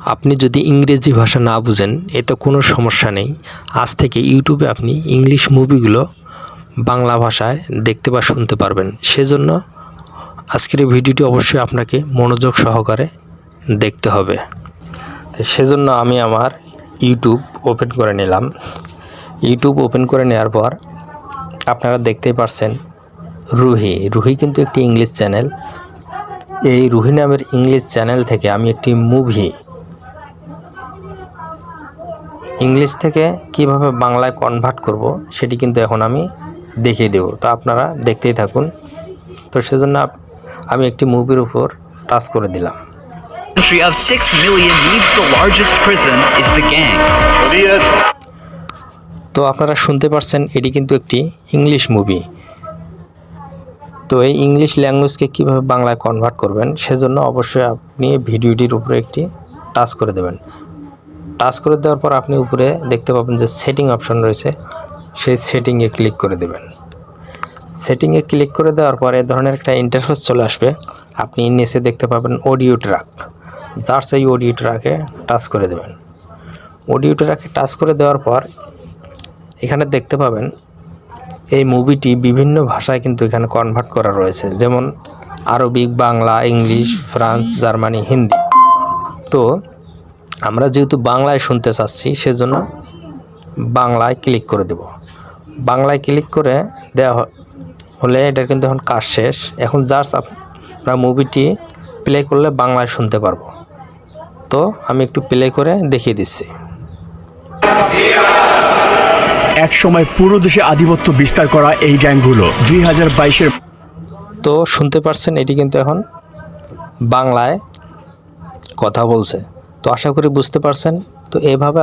আপনি যদি ইংরেজি ভাষা না বুঝেন এতে কোনো সমস্যা নেই। আজ থেকে ইউটিউবে আপনি ইংলিশ মুভিগুলো বাংলা ভাষায় দেখতে বা শুনতে পারবেন। সেজন্য আজকের এই ভিডিওটি অবশ্যই আপনাকে মনোযোগ সহকারে দেখতে হবে। তো সেজন্য আমি আমার ইউটিউব ওপেন করে নিলাম। ইউটিউব ওপেন করে নেওয়ার পর আপনারা দেখতেই পারছেন রুহি কিন্তু একটি ইংলিশ চ্যানেল। এই রুহি নামের ইংলিশ চ্যানেল থেকে আমি একটি মুভি ইংলিশ থেকে কিভাবে বাংলায় কনভার্ট করব সেটি কিন্তু এখন আমি দেখিয়ে দেব। তো আপনারা দেখতেই থাকুন। তো সেজন্য আমি একটি মুভির উপর টাচ করে দিলাম। Country of 6 million needs the largest prison is the gangs. তো আপনারা শুনতে পারছেন এটি কিন্তু একটি ইংলিশ মুভি। তো এই ইংলিশ ল্যাঙ্গুয়েজকে কীভাবে বাংলায় কনভার্ট করবেন সেজন্য অবশ্যই আপনি ভিডিওটির উপরে একটি টাচ করে দেবেন। টাচ করে দেওয়ার পর আপনি উপরে দেখতে পাবেন যে সেটিং অপশন রয়েছে, সেই সেটিংয়ে ক্লিক করে দেবেন। সেটিংয়ে ক্লিক করে দেওয়ার পর এই ধরনের একটা ইন্টারফেস চলে আসবে। আপনি নিচে দেখতে পাবেন অডিও ট্র্যাক, যার সেই অডিও ট্র্যাকে টাচ করে দেবেন। অডিও ট্র্যাকে টাচ করে দেওয়ার পর এখানে দেখতে পাবেন এই মুভিটি বিভিন্ন ভাষায় কিন্তু এখানে কনভার্ট করা রয়েছে, যেমন Arabic, Bangla, English, France, Germany, Hindi. তো আমরা যেহেতু বাংলায় শুনতে চাচ্ছি সেজন্য বাংলায় ক্লিক করে দেব। বাংলায় ক্লিক করে দেওয়া হলে এটার কিন্তু এখন কাজ শেষ। এখন জাস্ট আমরা মুভিটি প্লে করলে বাংলায় শুনতে পারবো। তো আমি একটু প্লে করে দেখিয়ে দিচ্ছি। এক সময় পুরো দেশে আধিপত্য বিস্তার করা এই গ্যাংগুলো 2022-এর তো শুনতে পারছেন এটি কিন্তু এখন বাংলায় কথা বলছে। তো আশা করি বুঝতে পারছেন। তো এভাবে